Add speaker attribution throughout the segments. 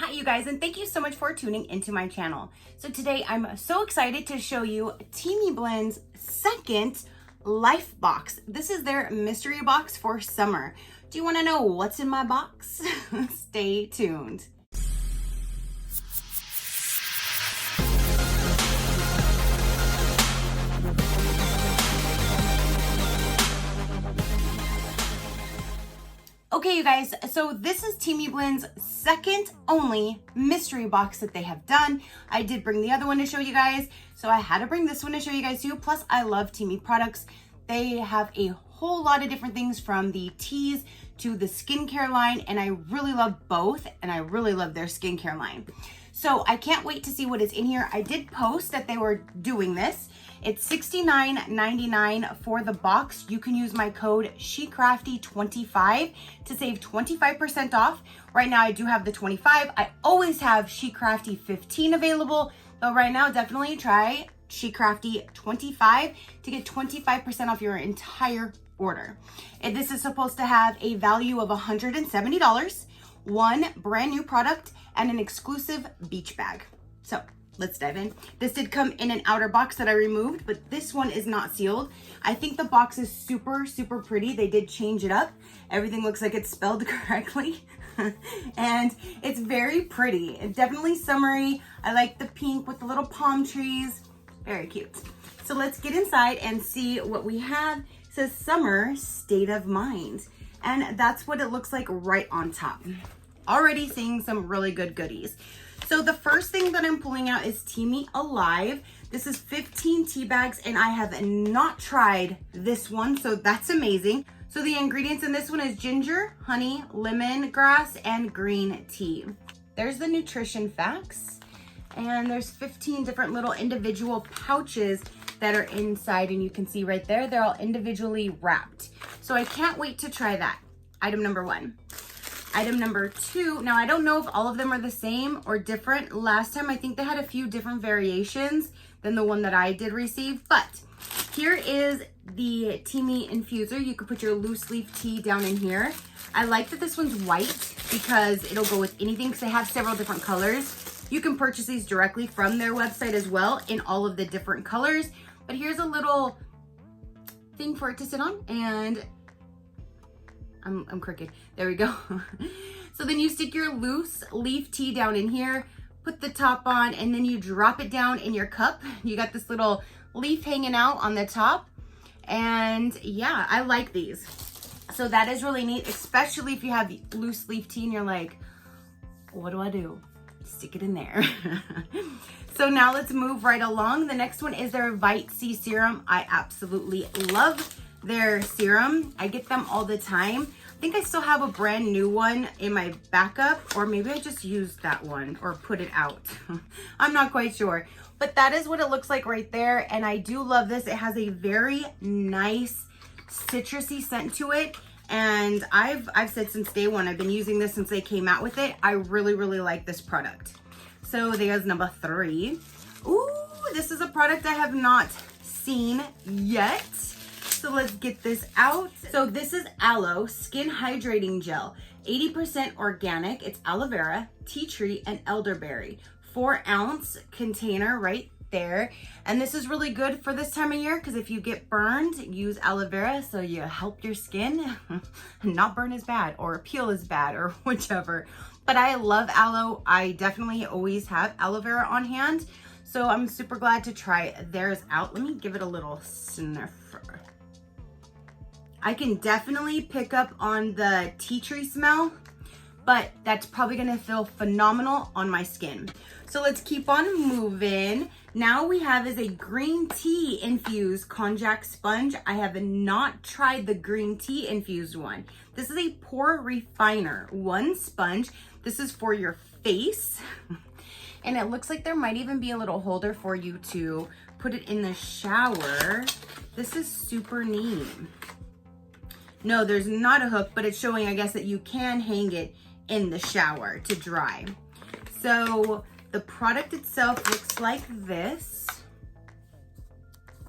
Speaker 1: Hi you guys, and thank you so much for tuning into my channel. So today I'm so excited to show you Teami Blend's second Life Box. This is their mystery box for summer. Do you want to know what's in my box? Stay tuned. Okay, you guys, so this is Teami Blend's second only mystery box that they have done. I did bring the other one to show you guys, so I had to bring this one to show you guys too. Plus, I love Teami products. They have a whole lot of different things from the teas to the skincare line, and I really love both, and I really love their skincare line. So I can't wait to see what is in here. I did post that they were doing this. It's $69.99 for the box. You can use my code SheCrafty25 to save 25% off. Right now I do have the 25. I always have SheCrafty15 available, but right now definitely try SheCrafty25 to get 25% off your entire order. And this is supposed to have a value of $170, one brand new product, and an exclusive beach bag. So let's dive in. This did come in an outer box that I removed, but this one is not sealed. I think the box is super, super pretty. They did change it up. Everything looks like it's spelled correctly. And it's very pretty. It's definitely summery. I like the pink with the little palm trees. Very cute. So let's get inside and see what we have. It says Summer State of Mind. And that's what it looks like right on top. Already seeing some really good goodies. So the first thing that I'm pulling out is Teami Alive. This is 15 tea bags, and I have not tried this one, so that's amazing. So the ingredients in this one is ginger, honey, lemongrass, and green tea. There's the nutrition facts, and there's 15 different little individual pouches that are inside, and you can see right there, they're all individually wrapped. So I can't wait to try that. Item number one. Item number two, now I don't know if all of them are the same or different. Last time I think they had a few different variations than the one that I did receive, but here is the Teami infuser. You could put your loose leaf tea down in here. I like that this one's white because it'll go with anything because they have several different colors. You can purchase these directly from their website as well in all of the different colors, but here's a little thing for it to sit on, and I'm crooked. There we go. So then you stick your loose leaf tea down in here, put the top on, and then you drop it down in your cup. You got this little leaf hanging out on the top. And yeah, I like these. So that is really neat, especially if you have loose leaf tea and you're like, what do I do? Stick it in there. So now let's move right along. The next one is their Vitc serum. I absolutely love their serum. I get them all the time. I think I still have a brand new one in my backup, or maybe I just used that one or put it out. I'm not quite sure, but that is what it looks like right there. And I do love this. It has a very nice citrusy scent to it. And I've said since day one, I've been using this since they came out with it. I really, really like this product. So there's number three. Ooh, this is a product I have not seen yet. So let's get this out. So this is Aloe Skin Hydrating Gel, 80% organic. It's aloe vera, tea tree, and elderberry. 4-ounce container right there. And this is really good for this time of year because if you get burned, use aloe vera so you help your skin not burn as bad or peel as bad or whichever. But I love aloe. I definitely always have aloe vera on hand. So I'm super glad to try theirs out. Let me give it a little sniffer. I can definitely pick up on the tea tree smell, but that's probably gonna feel phenomenal on my skin. So let's keep on moving. Now we have is a green tea infused konjac sponge. I have not tried the green tea infused one. This is a pore refiner, one sponge. This is for your face. And it looks like there might even be a little holder for you to put it in the shower. This is super neat. No, there's not a hook, but it's showing, I guess, that you can hang it in the shower to dry. So the product itself looks like this.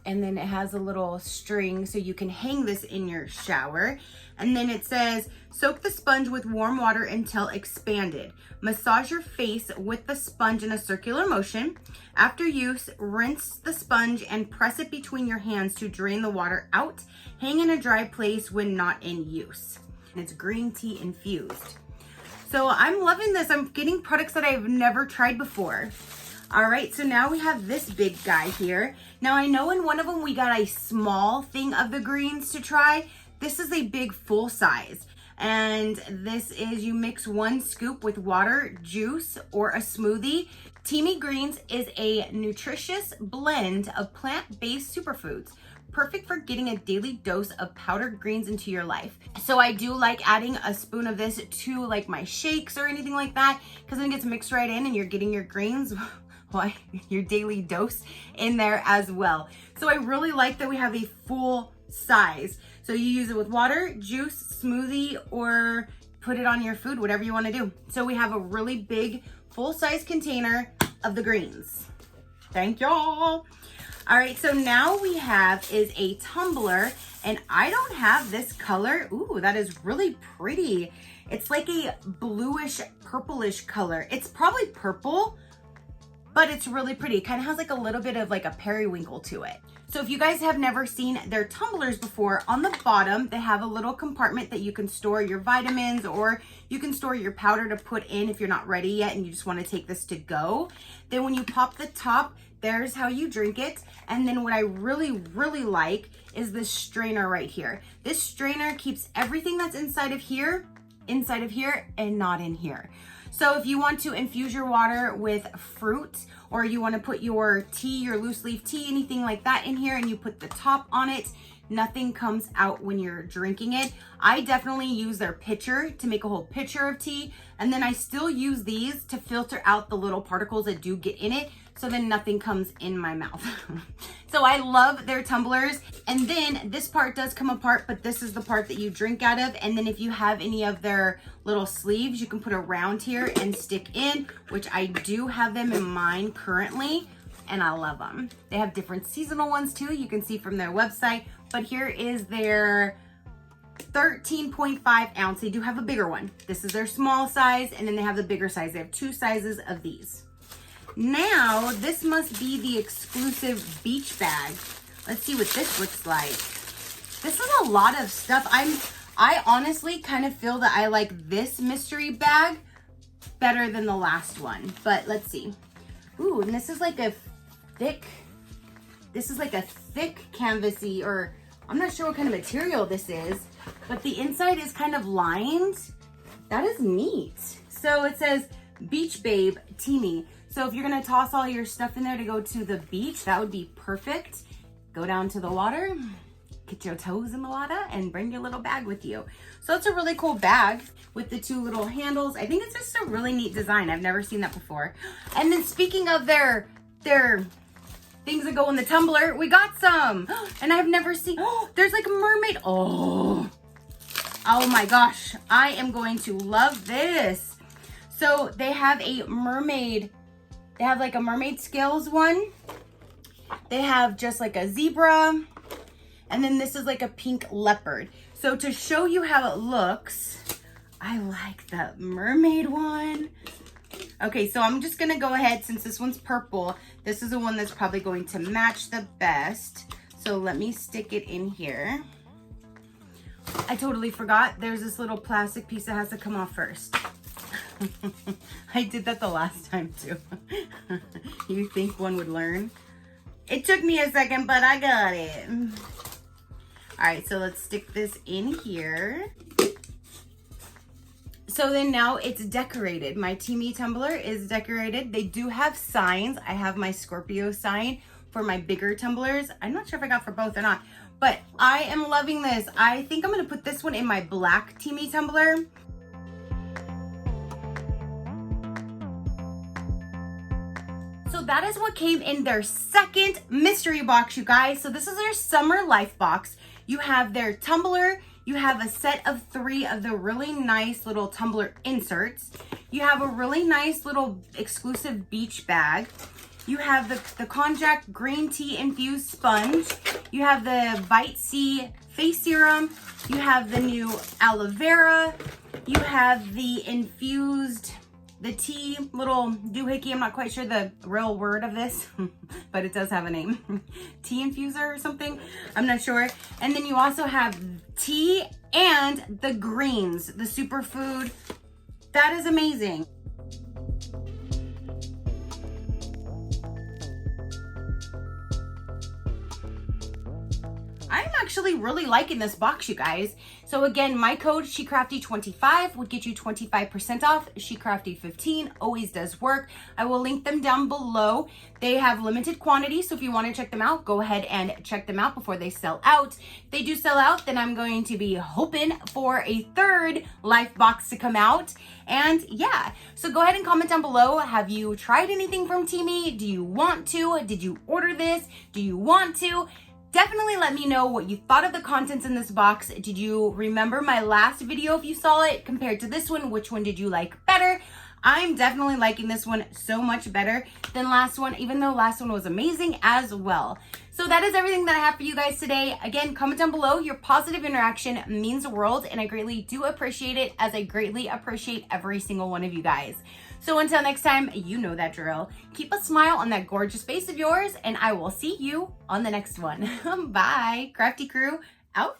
Speaker 1: and then it has a little string so you can hang this in your shower. And then it says, soak the sponge with warm water until expanded. Massage your face with the sponge in a circular motion. After use, rinse the sponge and press it between your hands to drain the water out. Hang in a dry place when not in use. And it's green tea infused. So I'm loving this. I'm getting products that I've never tried before. All right, so now we have this big guy here. Now I know in one of them we got a small thing of the greens to try. This is a big full size. And this is, you mix 1 scoop with water, juice, or a smoothie. Teami Greens is a nutritious blend of plant-based superfoods, perfect for getting a daily dose of powdered greens into your life. So I do like adding a spoon of this to like my shakes or anything like that, because then it gets mixed right in and you're getting your greens, your daily dose in there as well. So I really like that we have a full size. So you use it with water, juice, smoothie, or put it on your food, whatever you want to do. So we have a really big full-size container of the greens. Thank y'all. All right, so now we have is a tumbler, and I don't have this color. Ooh, that is really pretty. It's like a bluish, purplish color. It's probably purple, but it's really pretty. It kind of has like a little bit of like a periwinkle to it. So if you guys have never seen their tumblers before, on the bottom, they have a little compartment that you can store your vitamins, or you can store your powder to put in if you're not ready yet and you just want to take this to go. Then when you pop the top, there's how you drink it. And then what I really, really like is this strainer right here. This strainer keeps everything that's inside of here, and not in here. So if you want to infuse your water with fruit, or you want to put your tea, your loose leaf tea, anything like that in here, and you put the top on it, nothing comes out when you're drinking it. I definitely use their pitcher to make a whole pitcher of tea, and then I still use these to filter out the little particles that do get in it, so then nothing comes in my mouth. So I love their tumblers. And then this part does come apart, but this is the part that you drink out of. And then if you have any of their little sleeves, you can put around here and stick in, which I do have them in mine currently, and I love them. They have different seasonal ones too, you can see from their website, but here is their 13.5 ounce. They do have a bigger one. This is their small size, and then they have the bigger size. They have 2 sizes of these. Now, this must be the exclusive beach bag. Let's see what this looks like. This is a lot of stuff. I honestly kind of feel that I like this mystery bag better than the last one, but let's see. Ooh, and this is like a thick canvasy, or I'm not sure what kind of material this is, but the inside is kind of lined. That is neat. So it says Beach Babe Teami. So if you're gonna toss all your stuff in there to go to the beach, that would be perfect. Go down to the water, get your toes in the water, and bring your little bag with you. So it's a really cool bag with the 2 little handles. I think it's just a really neat design. I've never seen that before. And then speaking of their things that go in the tumbler, we got some. And I've never seen, there's like a mermaid. Oh my gosh, I am going to love this. So they have a mermaid. They have like a mermaid scales one. They have just like a zebra. And then this is like a pink leopard. So to show you how it looks, I like the mermaid one. Okay, so I'm just gonna go ahead, since this one's purple, this is the one that's probably going to match the best. So let me stick it in here. I totally forgot. There's this little plastic piece that has to come off first. I did that the last time too. You think one would learn? It took me a second, but I got it. All right, so let's stick this in here. So then now it's decorated. My Teami tumbler is decorated. They do have signs. I have my Scorpio sign for my bigger tumblers. I'm not sure if I got for both or not, but I am loving this. I think I'm gonna put this one in my black Teami tumbler. So that is what came in their second mystery box, you guys. So this is their summer life box. You have their tumbler. You have a set of 3 of the really nice little tumbler inserts. You have a really nice little exclusive beach bag. You have the Konjac green tea infused sponge. You have the Vitc face serum. You have the new aloe vera. You have the infused, the tea little doohickey. I'm not quite sure the real word of this, but it does have a name. Tea infuser or something. I'm not sure. And then you also have tea and the greens, the superfood. That is amazing. I'm actually really liking this box, you guys. So again, my code SheCrafty25 would get you 25% off. SheCrafty15 always does work. I will link them down below. They have limited quantity, so if you want to check them out, go ahead and check them out before they sell out. If they do sell out, then I'm going to be hoping for a third life box to come out. And yeah, so go ahead and comment down below. Have you tried anything from Teami? Do you want to? Did you order this? Do you want to? Definitely let me know what you thought of the contents in this box. Did you remember my last video if you saw it compared to this one? Which one did you like better? I'm definitely liking this one so much better than last one, even though last one was amazing as well. So that is everything that I have for you guys today. Again, comment down below. Your positive interaction means the world, and I greatly do appreciate it, as I greatly appreciate every single one of you guys. So until next time, you know that drill. Keep a smile on that gorgeous face of yours, and I will see you on the next one. Bye. Crafty crew, out.